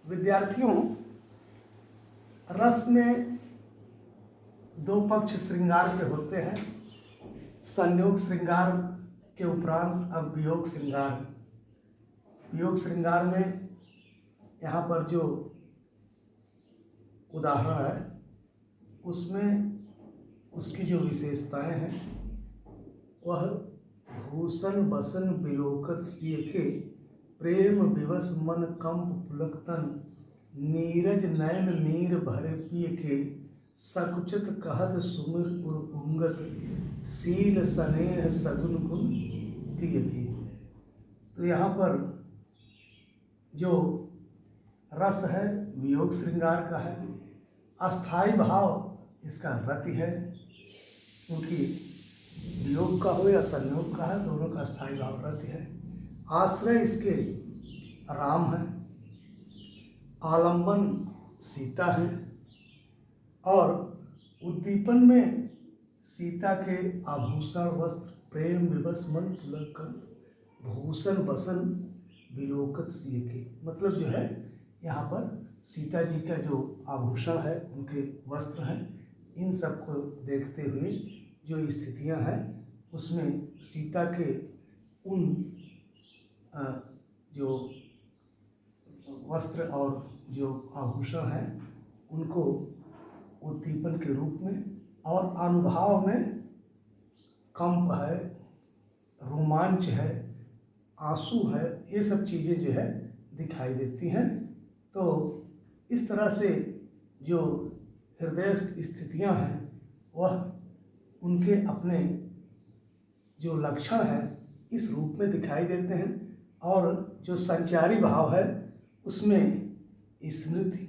विद्यार्थियों, रस में दो पक्ष श्रृंगार के होते हैं। संयोग श्रृंगार के उपरांत अब वियोग श्रृंगार। वियोग श्रृंगार में यहाँ पर जो उदाहरण है उसमें उसकी जो विशेषताएं हैं वह भूषण बसन बिलोकत सिय के प्रेम विवश मन कंप पुलकतन नीरज नयन नीर भरे पिय के सकुचित कहत सुमिर उंगत सील स्नेह सगुन गुण तिय की। तो यहाँ पर जो रस है वियोग श्रृंगार का है। अस्थाई भाव इसका रति है, क्योंकि वियोग का हो या संयोग का है, दोनों का अस्थाई भाव रति है। आश्रय इसके राम है, आलंबन सीता है और उद्दीपन में सीता के आभूषण वस्त्र प्रेम विवश मन पुलकन भूषण बसन विलोकत सिय के, मतलब जो है यहाँ पर सीता जी का जो आभूषण है, उनके वस्त्र हैं, इन सब को देखते हुए जो स्थितियाँ हैं उसमें सीता के उन जो वस्त्र और जो आभूषण हैं उनको उद्दीपन के रूप में और अनुभाव में कंप है, रोमांच है, आंसू है, ये सब चीज़ें जो है दिखाई देती हैं। तो इस तरह से जो हृदयस्थ स्थितियां हैं वह उनके अपने जो लक्षण हैं इस रूप में दिखाई देते हैं। और जो संचारी भाव है उसमें स्मृति,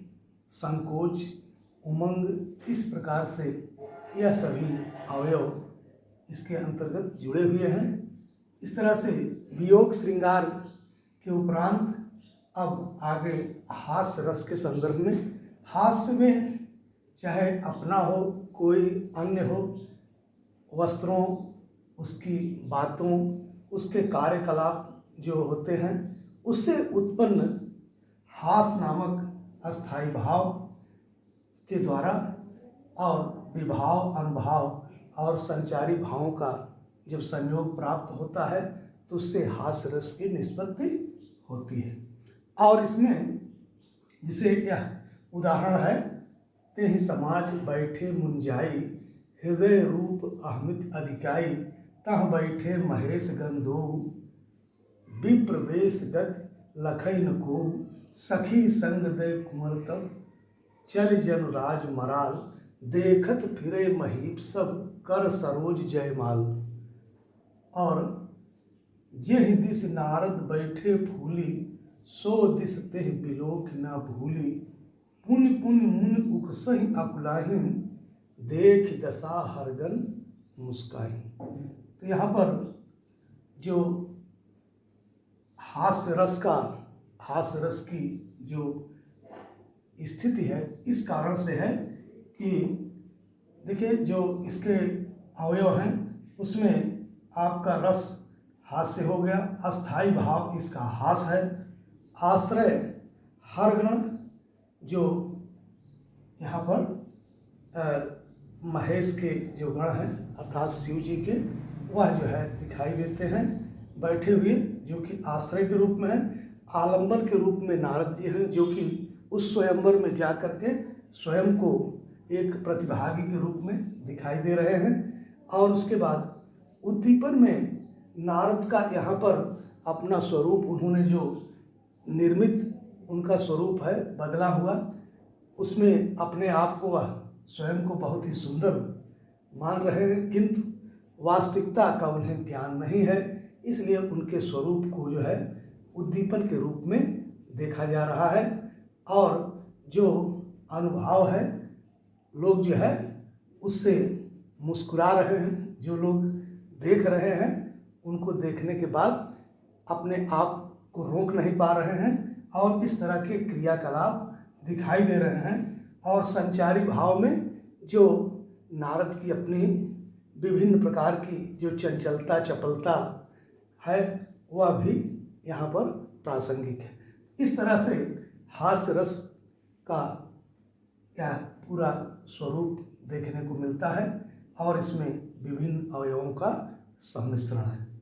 संकोच, उमंग, इस प्रकार से यह सभी अवयव इसके अंतर्गत जुड़े हुए हैं। इस तरह से वियोग श्रृंगार के उपरांत अब आगे हास्य रस के संदर्भ में, हास्य में चाहे अपना हो कोई अन्य हो, वस्त्रों, उसकी बातों, उसके कार्यकलाप जो होते हैं उससे उत्पन्न हास नामक अस्थाई भाव के द्वारा और विभाव, अनुभाव और संचारी भावों का जब संयोग प्राप्त होता है तो उससे हास्य रस की निष्पत्ति होती है। और इसमें जिसे यह उदाहरण है, ते ही समाज बैठे मुंजाई हृदय रूप अहमित अधिकाई तह बैठे महेश गंधो विप्र वेश गत लखैन को सखी संग दे कुंवर तब चल जन राज मराल देखत फिरे महीप सब कर सरोज जयमाल। और जेहि दिस नारद बैठे फूली सो दिस तेह बिलोक न भूली पुन पुन मुन उकसहि अकुलाहि देख दशा हरगन मुस्काहि। तो यहाँ पर जो हास्य रस की जो स्थिति है इस कारण से है कि देखिए जो इसके अवयव हैं उसमें आपका रस हास्य हो गया, अस्थाई भाव इसका हास है, आश्रय हर गण जो यहाँ पर महेश के जो गण हैं अर्थात शिव जी के, वह जो है दिखाई देते हैं बैठे हुए, जो कि आश्रय के रूप में है। आलंबन के रूप में नारद जी हैं जो कि उस स्वयंवर में जा कर के स्वयं को एक प्रतिभागी के रूप में दिखाई दे रहे हैं। और उसके बाद उद्दीपन में नारद का यहाँ पर अपना स्वरूप उन्होंने जो निर्मित उनका स्वरूप है बदला हुआ, उसमें अपने आप को वह स्वयं को बहुत ही सुंदर मान रहे हैं, किंतु वास्तविकता का उन्हें ज्ञान नहीं है, इसलिए उनके स्वरूप को जो है उद्दीपन के रूप में देखा जा रहा है। और जो अनुभव है लोग जो है उससे मुस्कुरा रहे हैं, जो लोग देख रहे हैं उनको देखने के बाद अपने आप को रोक नहीं पा रहे हैं और इस तरह के क्रियाकलाप दिखाई दे रहे हैं। और संचारी भाव में जो नारद की अपनी विभिन्न प्रकार की जो चंचलता, चपलता है वह भी यहाँ पर प्रासंगिक है। इस तरह से हास्य रस का यह पूरा स्वरूप देखने को मिलता है और इसमें विभिन्न अवयवों का सम्मिश्रण है।